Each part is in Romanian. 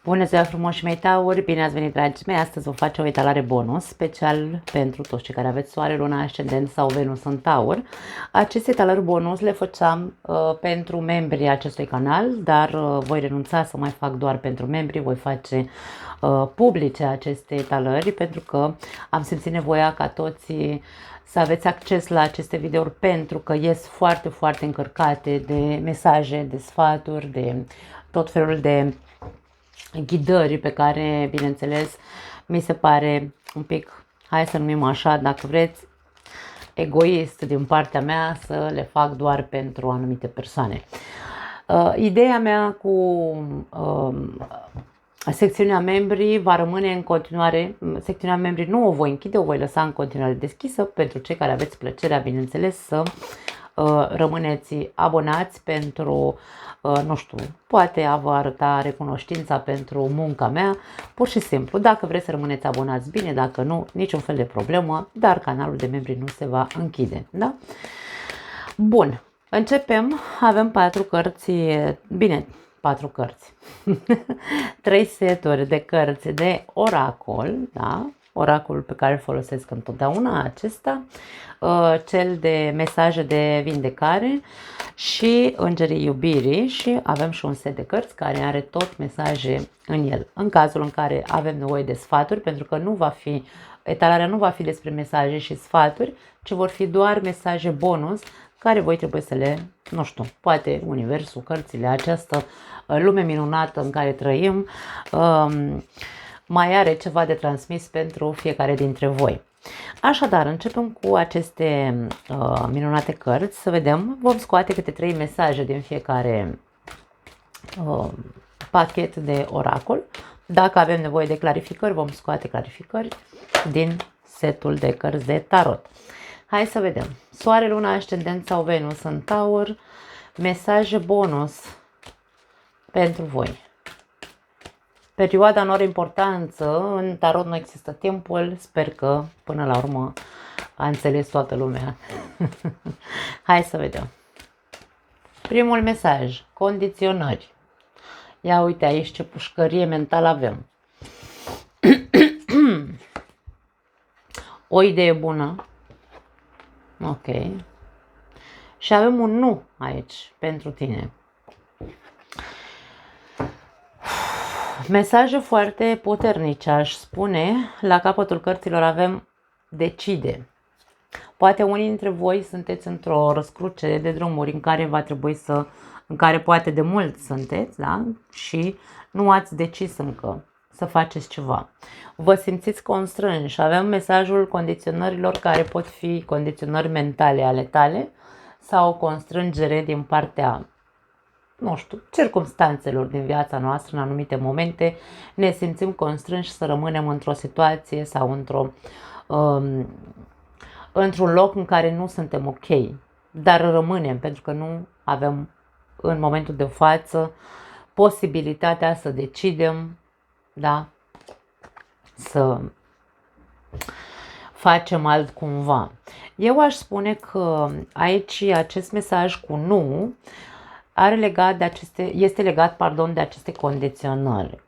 Bună ziua frumoși mei tauri, bine ați venit dragii mei, astăzi vom face o etalare bonus special pentru toți cei care aveți soare, luna, ascendent sau Venus în taur. Aceste etalări bonus le făceam pentru membrii acestui canal, dar voi renunța să mai fac doar pentru membri, voi face publice aceste etalări pentru că am simțit nevoia ca toți să aveți acces la aceste videouri pentru că ies foarte, foarte încărcate de mesaje, de sfaturi, de tot felul de ghidări pe care, bineînțeles, mi se pare un pic, hai să numim așa, dacă vreți, egoist din partea mea să le fac doar pentru anumite persoane. Ideea mea cu secțiunea membrii va rămâne în continuare, secțiunea membrii nu o voi închide, o voi lăsa în continuare deschisă pentru cei care aveți plăcerea, bineînțeles, să rămâneți abonați pentru, nu știu, poate a vă arăta recunoștința pentru munca mea, pur și simplu. Dacă vreți să rămâneți abonați, bine, dacă nu, niciun fel de problemă, dar canalul de membri nu se va închide, da? Bun, începem, avem 4 cărți, bine, 4 cărți, 3 seturi de cărți de oracol, da? Oracolul pe care îl folosesc întotdeauna, acesta, cel de mesaje de vindecare și îngerii iubirii, și avem și un set de cărți care are tot mesaje în el. În cazul în care avem nevoie de sfaturi, pentru că nu va fi, etalarea nu va fi despre mesaje și sfaturi, ci vor fi doar mesaje bonus care voi trebuie să le, nu știu, poate universul, cărțile, această lume minunată în care trăim, mai are ceva de transmis pentru fiecare dintre voi. Așadar, începem cu aceste minunate cărți, să vedem, vom scoate câte 3 mesaje din fiecare pachet de oracol. Dacă avem nevoie de clarificări, vom scoate clarificări din setul de cărți de tarot. Hai să vedem. Soare, luna, ascendent sau Venus în taur, mesaje bonus pentru voi. Perioada nu are importanță, în tarot nu există timpul, sper că până la urmă a înțeles toată lumea. Hai să vedem. Primul mesaj, condiționări. Ia uite aici ce pușcărie mentală avem. O idee bună. Ok. Și avem un nu aici pentru tine. Mesaje foarte puternice, aș spune. La capătul cărților avem decide. Poate unii dintre voi sunteți într-o răscruce de drumuri în care va trebui să, în care poate de mult sunteți, da? Și nu ați decis încă să faceți ceva. Vă simțiți constrânși. Avem mesajul condiționărilor care pot fi condiționări mentale ale tale sau constrângere din partea, nu știu, circumstanțelor din viața noastră. În anumite momente ne simțim constrânși să rămânem într-o situație sau într-un loc în care nu suntem ok, dar rămânem pentru că nu avem în momentul de față posibilitatea să decidem, da, să facem altcumva. Eu aș spune că aici acest mesaj cu nu are legat de este legat, pardon, de aceste condiționări.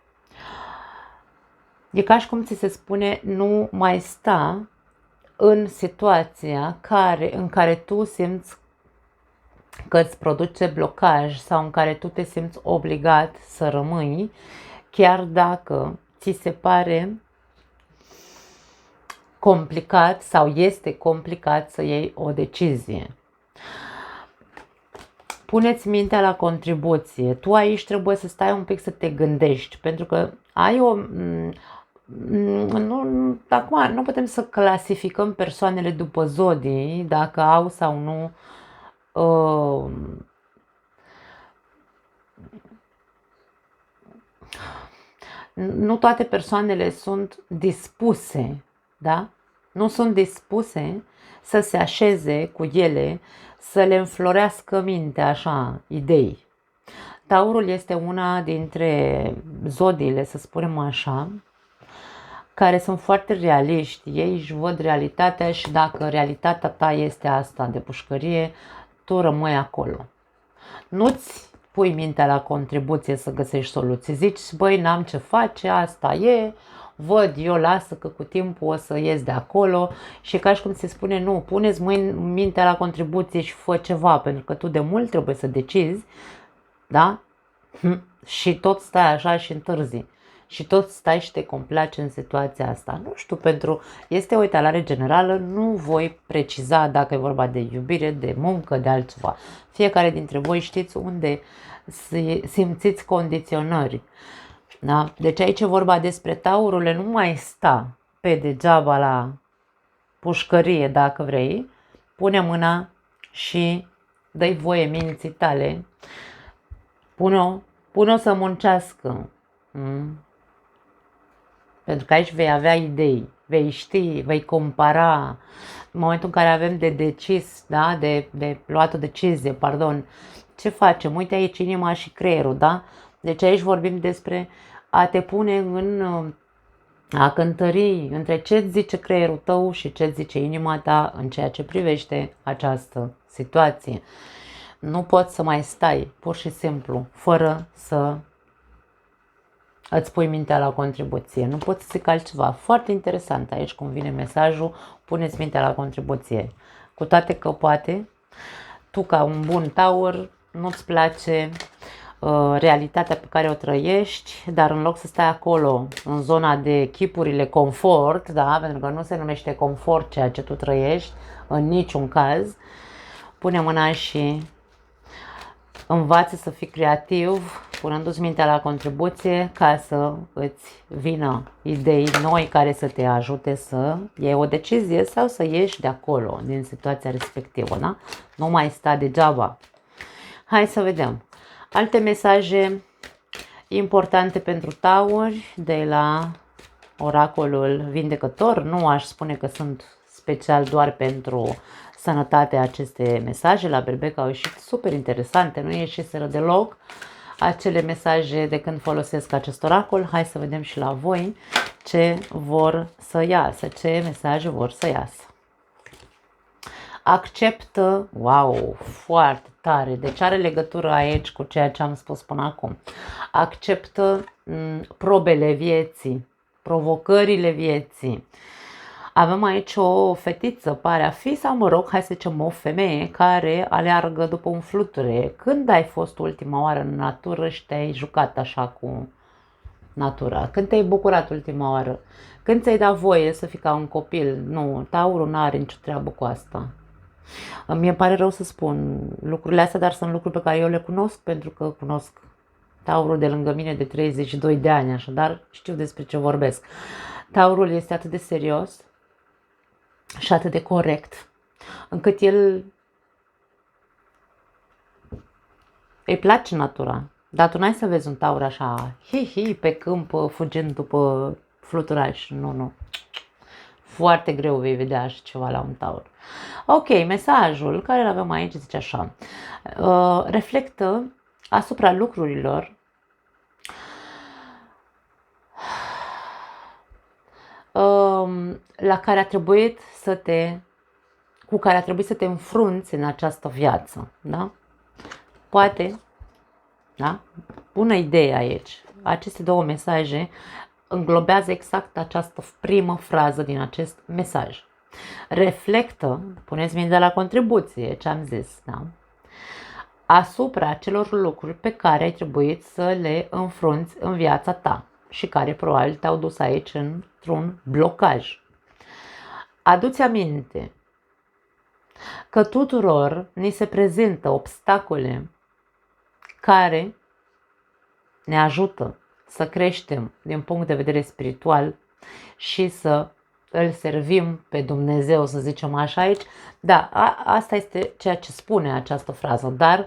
E ca și cum ți se spune nu mai sta în situația în care tu simți că îți produce blocaj sau în care tu te simți obligat să rămâi, chiar dacă ți se pare complicat sau este complicat să iei o decizie. Puneți mintea la contribuție. Tu aici trebuie să stai un pic să te gândești, pentru că ai o... Acum nu putem să clasificăm persoanele după zodii, dacă au sau nu nu toate persoanele sunt dispuse, da? Nu sunt dispuse să se așeze cu ele, să le înflorească mintea așa, idei. Taurul este una dintre zodiile, să spunem așa, care sunt foarte realiști. Ei își văd realitatea și dacă realitatea ta este asta de pușcărie, tu rămâi acolo. Nu-ți pui mintea la contribuție să găsești soluții. Zici, băi, n-am ce face, asta e, văd eu, lasă că cu timpul o să ies de acolo, și ca și cum se spune, nu, puneți mintea la contribuție și fă ceva, pentru că tu de mult trebuie să decizi, da? Și tot stai așa și întârzi. Și tot stai și te complaci în situația asta. Nu știu, este o etalare generală, nu voi preciza dacă e vorba de iubire, de muncă, de altceva. Fiecare dintre voi știți unde simțiți condiționări. Da? Deci aici e vorba despre taurule, nu mai sta pe degeaba la pușcărie, dacă vrei. Pune mâna și dă-i voie minții tale. Pune-o să muncească. Pentru că aici vei avea idei, vei ști, vei compara. În momentul în care avem de decis, da? de luat o decizie, pardon, ce facem? Uite aici inima și creierul, da? Deci aici vorbim despre a te pune a cântări între ce zice creierul tău și ce zice inima ta în ceea ce privește această situație. Nu poți să mai stai, pur și simplu, fără să îți pui mintea la contribuție. Nu poți să zic altceva. Foarte interesant aici cum vine mesajul, puneți mintea la contribuție. Cu toate că poate, tu ca un bun taur, nu-ți place realitatea pe care o trăiești, dar în loc să stai acolo, în zona de chipurile confort, da, pentru că nu se numește confort ceea ce tu trăiești, în niciun caz, pune mâna și învață să fii creativ, punându-ți mintea la contribuție ca să îți vină idei noi care să te ajute să iei o decizie sau să ieși de acolo, din situația respectivă, da? Nu mai sta degeaba. Hai să vedem. Alte mesaje importante pentru tauri de la oracolul vindecător. Nu aș spune că sunt special doar pentru sănătate aceste mesaje. La Berbec au ieșit super interesante, nu ieșiseră deloc acele mesaje de când folosesc acest oracol. Hai să vedem și la voi ce vor să iasă, ce mesaje vor să iasă. Acceptă, wow, foarte tare, deci are legătură aici cu ceea ce am spus până acum. Acceptă probele vieții, provocările vieții. Avem aici o fetiță, pare a fi, sau mă rog, hai să zicem o femeie care aleargă după un fluture. Când ai fost ultima oară în natură și te-ai jucat așa cu natura? Când te-ai bucurat ultima oară? Când ți-ai dat voie să fii ca un copil? Nu, taurul nu are nicio treabă cu asta. Mie pare rău să spun lucrurile astea, dar sunt lucruri pe care eu le cunosc pentru că cunosc taurul de lângă mine de 32 de ani, așadar știu despre ce vorbesc. Taurul este atât de serios și atât de corect, încât el îi place natura. Dar tu n-ai să vezi un taur așa, hi, pe câmp, fugind după fluturaș. Nu. Foarte greu vei vedea așa ceva la un taur. Ok, mesajul care îl avem aici zice așa. Reflectă asupra lucrurilor la care a trebuit cu care a trebuit să te înfrunți în această viață, da? Poate, da? Bună idee aici. Aceste două mesaje înglobează exact această primă frază din acest mesaj. Reflectă, puneți mintea la contribuție, ce am zis, da? Asupra acelor lucruri pe care ai trebuit să le înfrunți în viața ta și care probabil te-au dus aici într-un blocaj. Adu-ți aminte că tuturor ni se prezintă obstacole care ne ajută să creștem din punct de vedere spiritual și să îl servim pe Dumnezeu, să zicem așa aici. Da, asta este ceea ce spune această frază, dar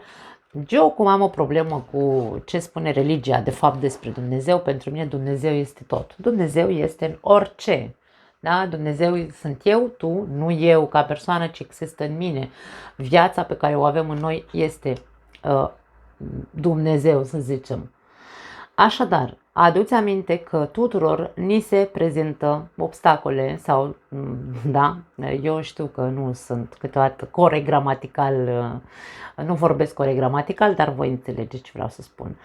eu cum am o problemă cu ce spune religia de fapt despre Dumnezeu, pentru mine Dumnezeu este tot. Dumnezeu este în orice. Da? Dumnezeu sunt eu, tu, nu eu ca persoană, ci există în mine. Viața pe care o avem în noi este Dumnezeu, să zicem. Așadar, Aduți aminte că tuturor ni se prezintă obstacole sau, da, eu știu că nu sunt câteodată corect gramatical, nu vorbesc corect gramatical, dar voi înțelegeți ce vreau să spun.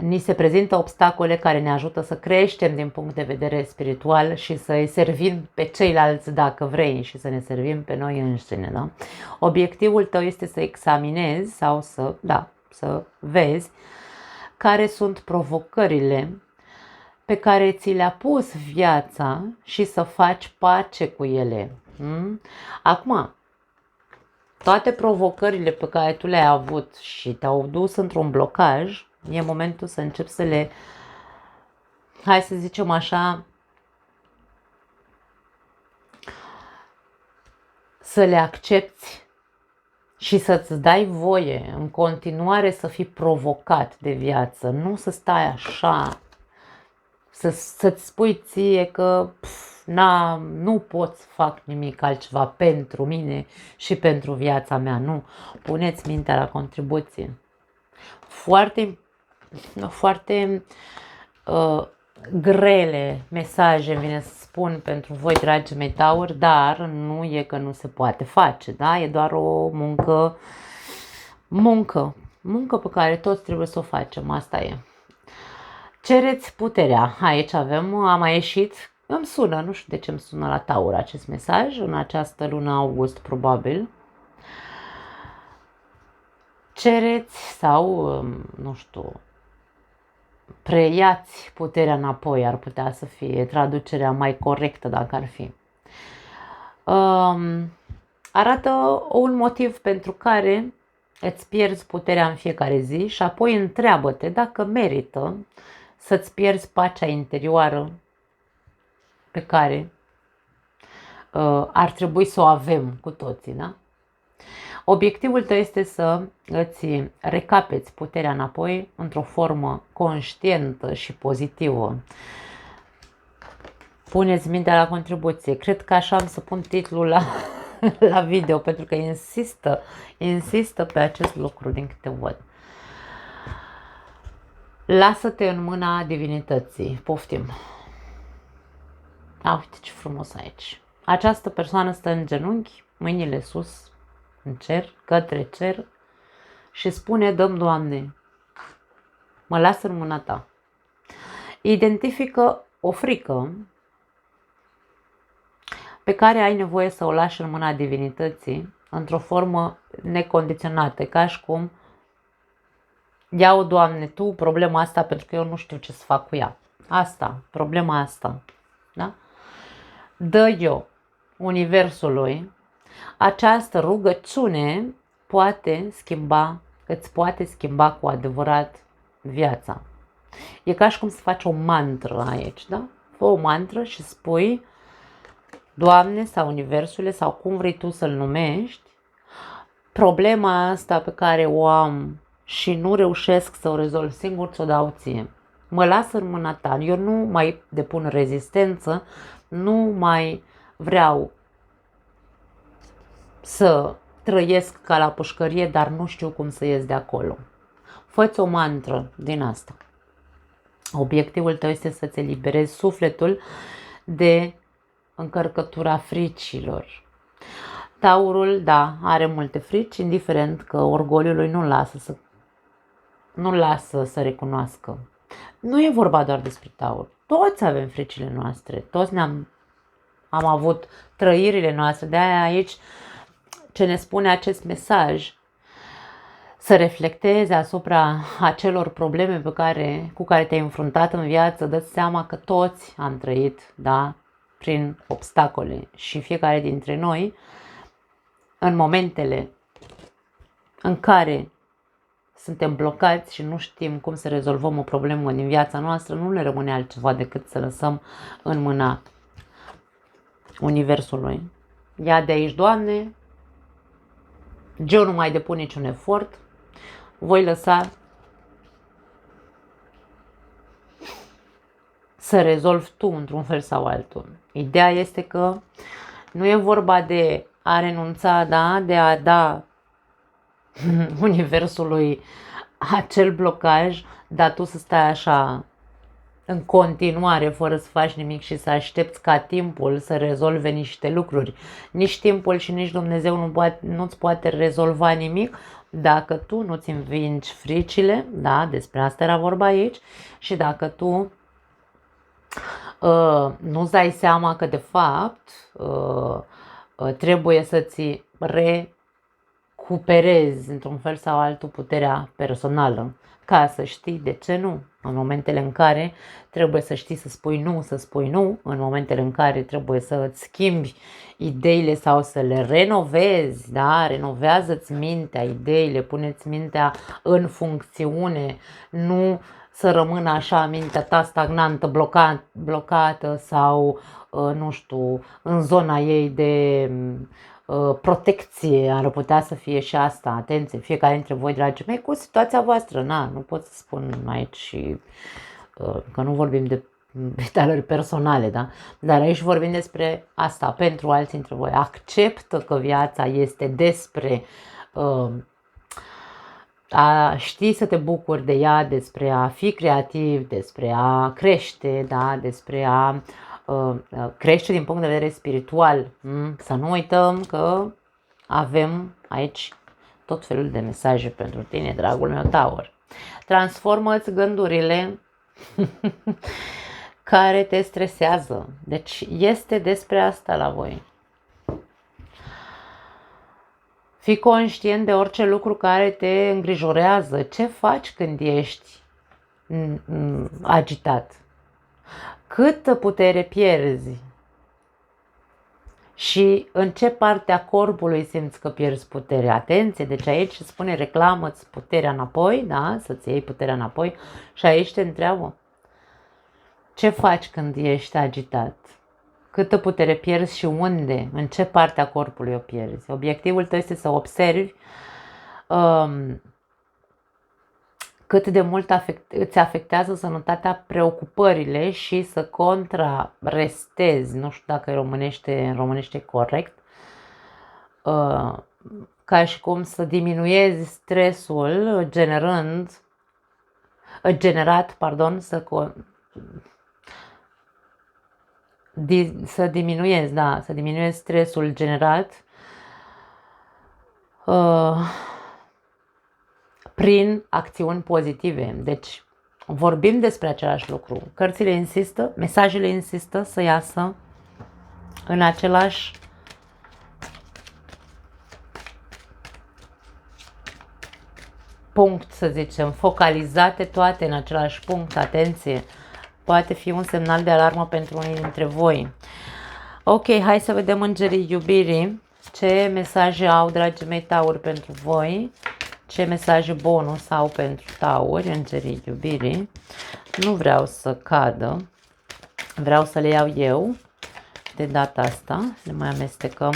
Ni se prezintă obstacole care ne ajută să creștem din punct de vedere spiritual și să-i servim pe ceilalți dacă vrei și să ne servim pe noi înșine. Da? Obiectivul tău este să examinezi sau să vezi care sunt provocările pe care ți le-a pus viața și să faci pace cu ele. Acum, toate provocările pe care tu le-ai avut și te-au dus într-un blocaj, e momentul să începi să le, hai să zicem așa, să le accepti și să-ți dai voie în continuare să fii provocat de viață, nu să stai așa, să-ți spui ție că nu pot să fac nimic altceva pentru mine și pentru viața mea, nu. Puneți mintea la contribuție. Foarte, foarte grele mesaje vine să spun pentru voi, dragi mei tauri, dar nu e că nu se poate face, da? E doar o muncă pe care toți trebuie să o facem, asta e. Cereți puterea. Aici a mai ieșit, îmi sună, nu știu de ce îmi sună la taur acest mesaj, în această lună august probabil. Cereți sau, nu știu, preiați puterea înapoi, ar putea să fie traducerea mai corectă dacă ar fi. Arată un motiv pentru care îți pierzi puterea în fiecare zi și apoi întreabă-te dacă merită să-ți pierzi pacea interioară pe care ar trebui să o avem cu toții, da? Obiectivul tău este să îți recapeți puterea înapoi într-o formă conștientă și pozitivă. Puneți mintea la contribuție. Cred că așa am să pun titlul la video, pentru că insistă pe acest lucru din câte văd. Lasă-te în mâna divinității. Poftim. Uite ce frumos aici. Această persoană stă în genunchi, mâinile sus, în cer, către cer și spune: dă-mi, Doamne, mă las în mâna ta. Identifică o frică pe care ai nevoie să o lași în mâna divinității într-o formă necondiționată, ca și cum: ia-o, Doamne, tu problema asta, pentru că eu nu știu ce să fac cu ea. Problema asta, da? Dă eu Universului. Această rugăciune îți poate schimba cu adevărat viața. E ca și cum să faci o mantră aici, da? Fă o mantră și spui: Doamne sau Universule sau cum vrei tu să-l numești, problema asta pe care o am și nu reușesc să o rezolv singur, ți-o dau ție. Mă las în mâna ta, eu nu mai depun rezistență, nu mai vreau să trăiesc ca la pușcărie, dar nu știu cum să ies de acolo. Fă-ți o mantră din asta. Obiectivul tău este să-ți eliberezi sufletul de încărcătura fricilor. Taurul, da, are multe frici, indiferent că orgoliul lui nu lasă să recunoască. Nu e vorba doar despre taur. Toți avem fricile noastre, toți am avut trăirile noastre. De-aia aici ce ne spune acest mesaj, să reflectezi asupra acelor probleme cu care te-ai înfruntat în viață. Dă-ți seama că toți am trăit, da, prin obstacole și fiecare dintre noi, în momentele în care suntem blocați și nu știm cum să rezolvăm o problemă din viața noastră, nu ne rămâne altceva decât să lăsăm în mâna Universului. Ia de aici, Doamne, eu nu mai depun niciun efort, voi lăsa să rezolvi tu într-un fel sau altul. Ideea este că nu e vorba de a renunța, da, de a da Universului acel blocaj, dar tu să stai așa în continuare, fără să faci nimic și să aștepți ca timpul să rezolve niște lucruri. Nici timpul și nici Dumnezeu nu-ți poate rezolva nimic dacă tu nu-ți învingi fricile, da, despre asta era vorba aici, și dacă tu nu-ți dai seama că de fapt trebuie să-ți recuperezi într-un fel sau altul puterea personală, ca să știi de ce nu. În momentele în care trebuie să știi să spui nu, în momentele în care trebuie să îți schimbi ideile sau să le renovezi, da? Renovează-ți mintea, ideile, pune-ți mintea în funcțiune, nu să rămână așa mintea ta stagnantă, blocată sau, nu știu, în zona ei de protecție, ar putea să fie și asta. Atenție, fiecare dintre voi, dragii mei, cu situația voastră, nu pot să spun aici că nu vorbim de detalări personale, da? Dar aici vorbim despre asta pentru alții dintre voi. Acceptă că viața este despre a ști să te bucuri de ea, despre a fi creativ, despre a crește, da? Despre a crește din punct de vedere spiritual. Să nu uităm că avem aici tot felul de mesaje pentru tine, dragul meu Taur. Transformă-ți gândurile care te stresează. Deci este despre asta la voi. Fii conștient de orice lucru care te îngrijorează. Ce faci când ești agitat? Câtă putere pierzi? Și în ce parte a corpului simți că pierzi putere? Atenție, deci aici spune reclamă-ți puterea înapoi, da? Să-ți iei puterea înapoi și aici te întreabă ce faci când ești agitat? Câtă putere pierzi și unde? În ce parte a corpului o pierzi? Obiectivul tău este să observi cât de mult îți afectează sănătatea preocupările și să contrarestezi, nu știu dacă în românește corect, ca și cum să diminuezi stresul să diminuezi stresul generat prin acțiuni pozitive. Deci vorbim despre același lucru. Cărțile insistă, mesajele insistă să iasă în același punct, să zicem, focalizate toate în același punct. Atenție! Poate fi un semnal de alarmă pentru unii dintre voi. Ok, hai să vedem îngerii iubirii. Ce mesaje au, dragii mei tauri, pentru voi? Ce mesaje bonus au pentru tauri, îngerii iubirii? Nu vreau să cadă. Vreau să le iau eu. De data asta le mai amestecăm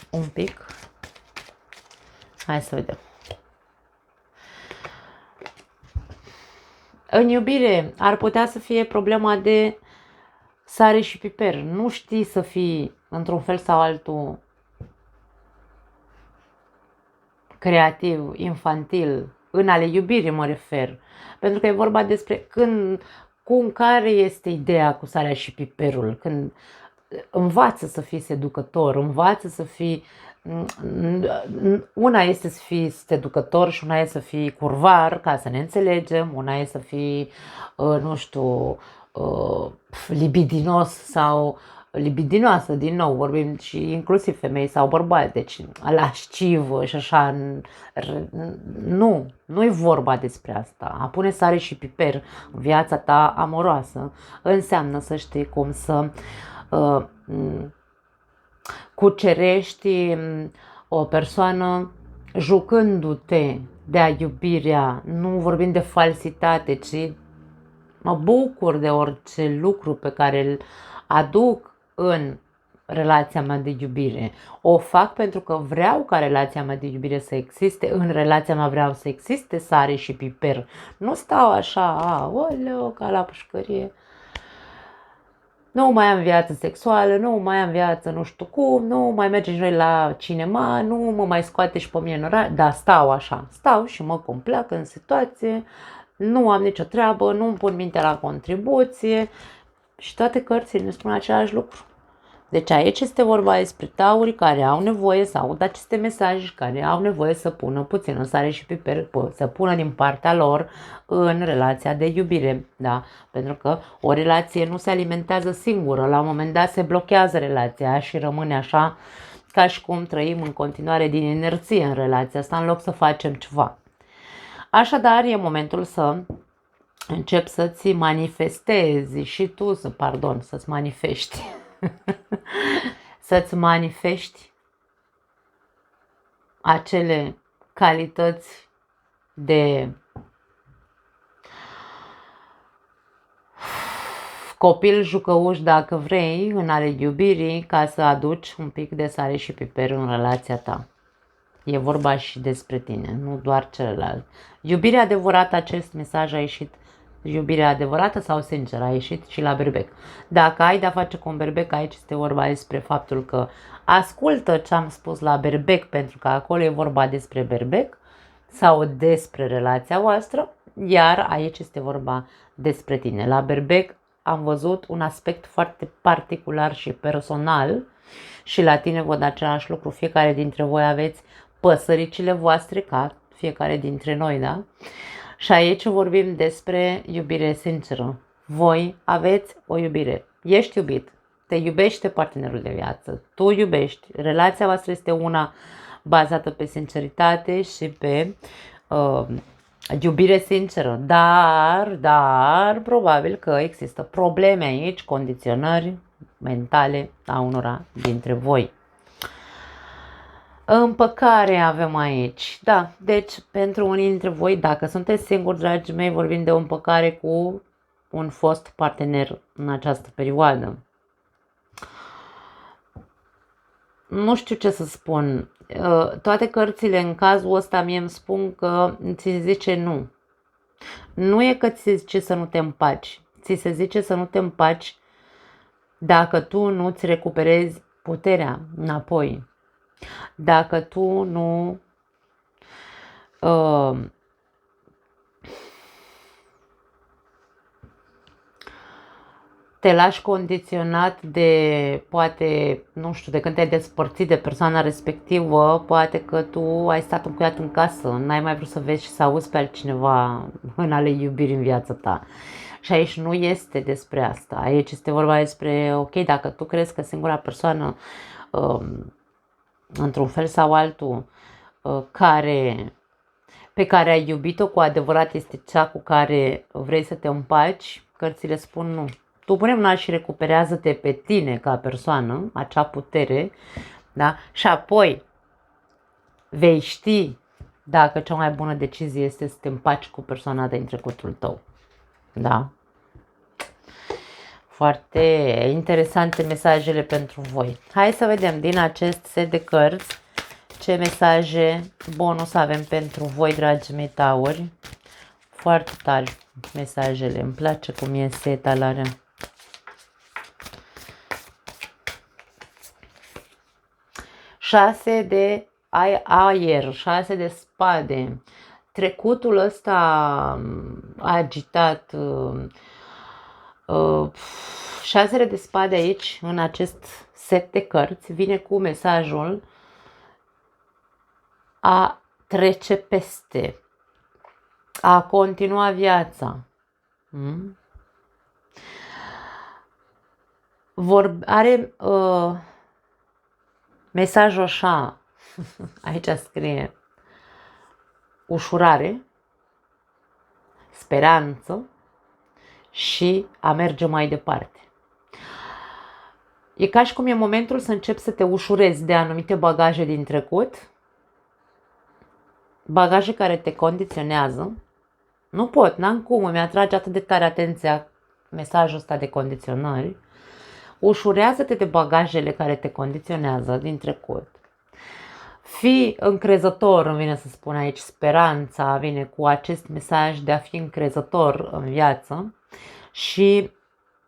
un pic. Hai să vedem. În iubire ar putea să fie problema de sare și piper. Nu știi să fii într-un fel sau altul creativ, infantil, în ale iubirii mă refer. Pentru că e vorba despre care este ideea cu sarea și piperul. Când învață să fii seducător, învață să fii... Una este să fii seducător și una este să fii curvar, ca să ne înțelegem. Una este să fii, nu știu, libidinos sau libidinoasă, din nou, vorbim și inclusiv femei sau bărbați, deci lascivă și așa, nu e vorba despre asta. A pune sare și piper în viața ta amoroasă înseamnă să știi cum să cucerești o persoană jucându-te de-a iubirea, nu vorbim de falsitate, ci mă bucur de orice lucru pe care îl aduc în relația mea de iubire. O fac pentru că vreau ca relația mea de iubire să existe, în relația mea vreau să existe sare și piper. Nu stau așa, oleo, ca la pușcărie. nu mai am viață sexuală, nu mai am viață nu știu cum, nu mai mergem noi la cinema, nu mă mai scoate și pe mine în oraș, dar stau așa, stau și mă complac în situație, nu am nicio treabă, nu îmi pun mintea la contribuție și toate cărțile ne spun același lucru. Deci aici este vorba despre taurii care au nevoie să audă aceste mesaje, care au nevoie să pună puțin sare și piper, să pună din partea lor în relația de iubire. Da? Pentru că o relație nu se alimentează singură, la un moment dat se blochează relația și rămâne așa ca și cum trăim în continuare din inerție în relația asta în loc să facem ceva. Așadar, e momentul să începi să-ți manifestezi și tu, să-ți manifesti. Să-ți manifesti acele calități de copil jucăuș, dacă vrei, în ale iubirii, ca să aduci un pic de sare și piper în relația ta. E vorba și despre tine, nu doar celălalt. Iubirea adevărată, acest mesaj a ieșit, iubirea adevărată sau sinceră, a ieșit și la berbec. Dacă ai de-a face cu un berbec, aici este vorba despre faptul că ascultă ce am spus la berbec, pentru că acolo e vorba despre berbec sau despre relația voastră, iar aici este vorba despre tine. La berbec am văzut un aspect foarte particular și personal și la tine văd același lucru. Fiecare dintre voi aveți păsăricile voastre, ca fiecare dintre noi, da? Și aici vorbim despre iubire sinceră. Voi aveți o iubire. Ești iubit. Te iubește partenerul de viață. Tu iubești. Relația voastră este una bazată pe sinceritate și pe iubire sinceră. Dar, probabil că există probleme aici, condiționări mentale a unora dintre voi. Împăcare avem aici. Da, deci pentru unii dintre voi, dacă sunteți singuri, dragii mei, vorbim de o împăcare cu un fost partener în această perioadă. Nu știu ce să spun. Toate cărțile în cazul ăsta mie îmi spun că ți se zice nu. Nu e că ți se zice să nu te împaci. Ți se zice să nu te împaci dacă tu nu-ți recuperezi puterea înapoi. Dacă tu nu te lași condiționat de, poate, nu știu, de când te-ai despărțit de persoana respectivă, poate că tu ai stat încuiat în casă, n-ai mai vrut să vezi și să auzi pe altcineva în ale iubirii în viața ta. Și aici nu este despre asta. Aici este vorba despre, ok, dacă tu crezi că singura persoană, într-un fel sau altul, pe care ai iubit-o cu adevărat este cea cu care vrei să te împaci, cărțile spun nu. Tu pune mâna și recuperează-te pe tine ca persoană, acea putere, da? Și apoi vei ști dacă cea mai bună decizie este să te împaci cu persoana din trecutul tău. Da? Foarte interesante mesajele pentru voi. Hai să vedem din acest set de cărți ce mesaje bonus avem pentru voi, dragii mei tauri. Foarte tari mesajele, îmi place cum e etalarea. Șase de aer, 6 de spade. Trecutul ăsta agitat, 6 de spade aici, în acest set de cărți, vine cu mesajul a trece peste, a continua viața. Are mesajul așa, aici scrie ușurare, speranță și a merge mai departe. E ca și cum e momentul să începi să te ușurezi de anumite bagaje din trecut, bagaje care te condiționează. Nu pot, n-am cum, îmi atrage atât de tare atenția mesajul ăsta de condiționări. Ușurează-te de bagajele care te condiționează din trecut. Fii încrezător, îmi vine să spun aici, speranța vine cu acest mesaj de a fi încrezător în viață și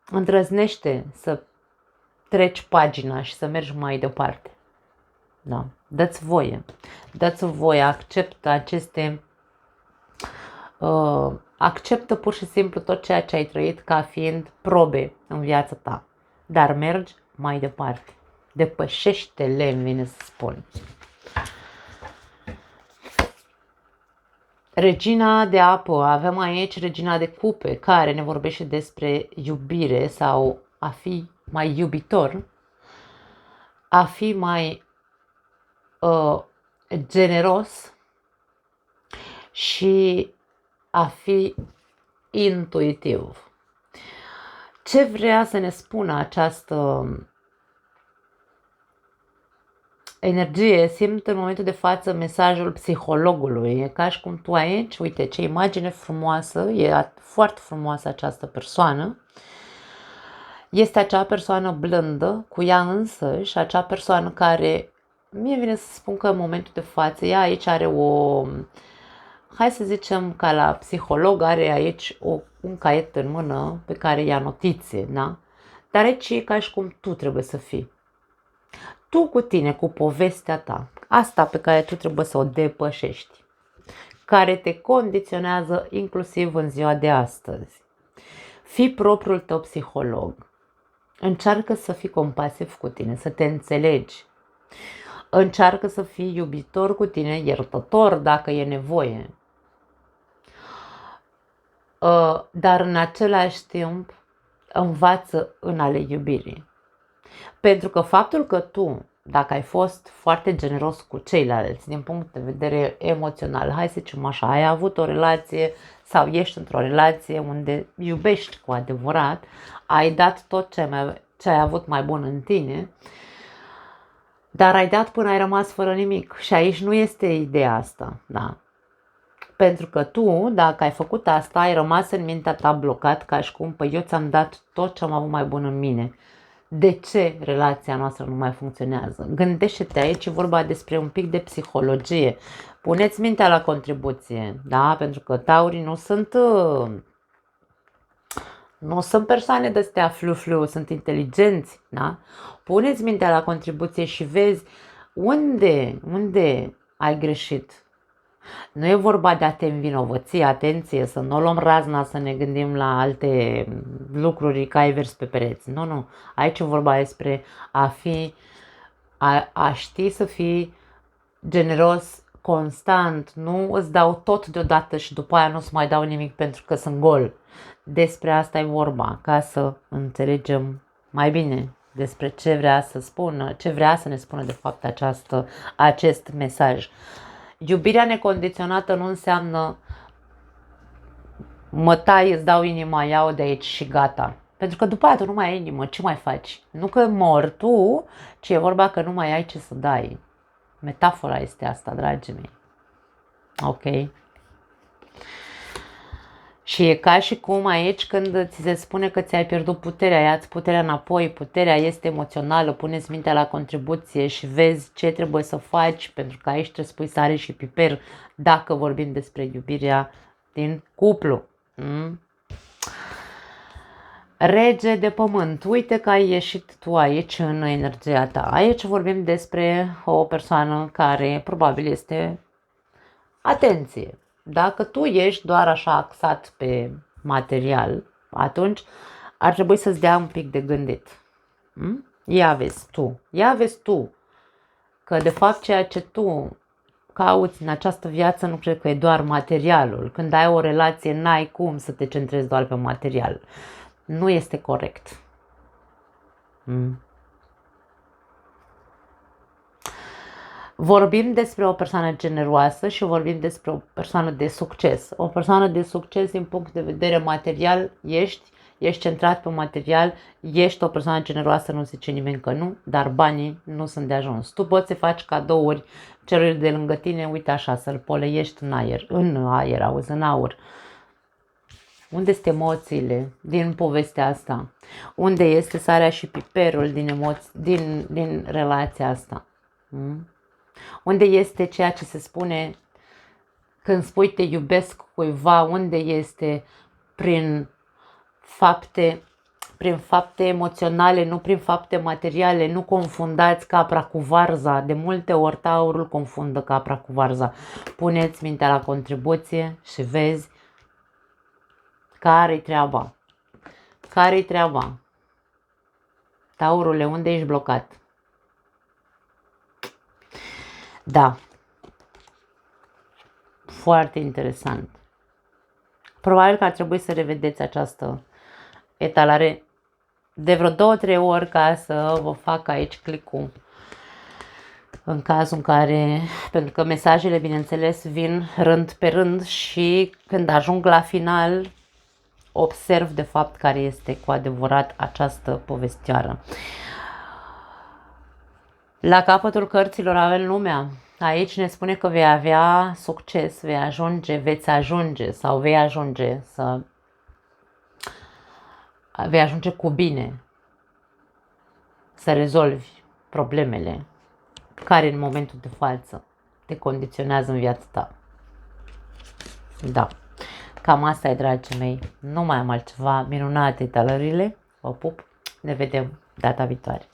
îndrăznește să treci pagina și să mergi mai departe. Da. Dă-ți voie. Dă-ți voie, acceptă aceste acceptă pur și simplu tot ceea ce ai trăit ca fiind probe în viața ta. Dar mergi mai departe. Depășește-le, îmi vine să spun. Regina de apă, avem aici regina de cupe, care ne vorbește despre iubire sau a fi mai iubitor, a fi mai generos și a fi intuitiv. Ce vrea să ne spună această energie? Simt în momentul de față mesajul psihologului. E ca și cum tu aici, uite ce imagine frumoasă, e foarte frumoasă această persoană. Este acea persoană blândă cu ea însă și acea persoană care, mie vine să spun că în momentul de față, ea aici are hai să zicem ca la psiholog, are aici un caiet în mână pe care ia notițe, da? Dar aici e ca și cum tu trebuie să fii. Tu cu tine, cu povestea ta, asta pe care tu trebuie să o depășești, care te condiționează inclusiv în ziua de astăzi. Fii propriul tău psiholog. Încearcă să fii compasiv cu tine, să te înțelegi. Încearcă să fii iubitor cu tine, iertător dacă e nevoie. Dar în același timp învață în ale iubirii. Pentru că faptul că tu, dacă ai fost foarte generos cu ceilalți din punct de vedere emoțional, hai să zicem așa, ai avut o relație sau ești într-o relație unde iubești cu adevărat, ai dat tot ce ai avut mai bun în tine, dar ai dat până ai rămas fără nimic. Și aici nu este ideea asta, da? Pentru că tu, dacă ai făcut asta, ai rămas în mintea ta blocat ca și cum, păi eu ți-am dat tot ce am avut mai bun în mine. De ce relația noastră nu mai funcționează? Gândește-te, aici e vorba despre un pic de psihologie. Puneți mintea la contribuție, da? Pentru că taurii nu sunt persoane de-astea flu-flu, sunt inteligenți, da? Puneți mintea la contribuție și vezi unde ai greșit. Nu e vorba de a te învinovăți, atenție, să nu o luăm razna, să ne gândim la alte lucruri ca ai vers pe pereți. Nu. Aici e vorba despre a ști să fii generos constant. Nu îți dau tot deodată și după aia nu-ți mai dau nimic pentru că sunt gol. Despre asta e vorba, ca să înțelegem mai bine despre ce vrea să spună, ce vrea să ne spună de fapt acest mesaj. Iubirea necondiționată nu înseamnă mă tai, îți dau inima, iau de aici și gata. Pentru că după aia tu nu mai ai inimă, ce mai faci? Nu că mor tu, ci e vorba că nu mai ai ce să dai. Metafora este asta, dragii mei. Ok? Și e ca și cum aici când ți se spune că ți-ai pierdut puterea, ia-ți puterea înapoi, puterea este emoțională, puneți mintea la contribuție și vezi ce trebuie să faci, pentru că aici trebuie să pui sare și piper dacă vorbim despre iubirea din cuplu. Rege de pământ, uite că ai ieșit tu aici în energia ta. Aici vorbim despre o persoană care probabil este, atenție, dacă tu ești doar așa axat pe material, atunci ar trebui să-ți dea un pic de gândit. Ia vezi tu că de fapt ceea ce tu cauți în această viață nu cred că e doar materialul. Când ai o relație, n-ai cum să te centrezi doar pe material. Nu este corect. Vorbim despre o persoană generoasă și vorbim despre o persoană de succes. O persoană de succes din punct de vedere material ești centrat pe material, ești o persoană generoasă, nu zice nimeni că nu, dar banii nu sunt de ajuns. Tu poți să faci cadouri celor de lângă tine, uite așa, să-l poleiești în aur. Unde sunt emoțiile din povestea asta? Unde este sarea și piperul din relația asta? Unde este ceea ce se spune când spui te iubesc cuiva? Unde este prin fapte prin fapte emoționale, nu prin fapte materiale. Nu confundați capra cu varza. De multe ori taurul confundă capra cu varza. Puneți mintea la contribuție și vezi care-i treaba. Care-i treaba? Taurule, unde ești blocat? Da. Foarte interesant. Probabil că ar trebui să revedeți această etalare de vreo 2-3 ori ca să vă fac aici click-ul. În cazul în care, pentru că mesajele, bineînțeles, vin rând pe rând și când ajung la final, observ de fapt care este cu adevărat această povestioară. La capătul cărților avem lumea. Aici ne spune că vei avea succes, veți ajunge sau vei ajunge vei ajunge cu bine să rezolvi problemele care în momentul de față te condiționează în viața ta. Da, cam asta e, dragii mei. Nu mai am altceva. Minunate talările. Vă pup. Ne vedem data viitoare.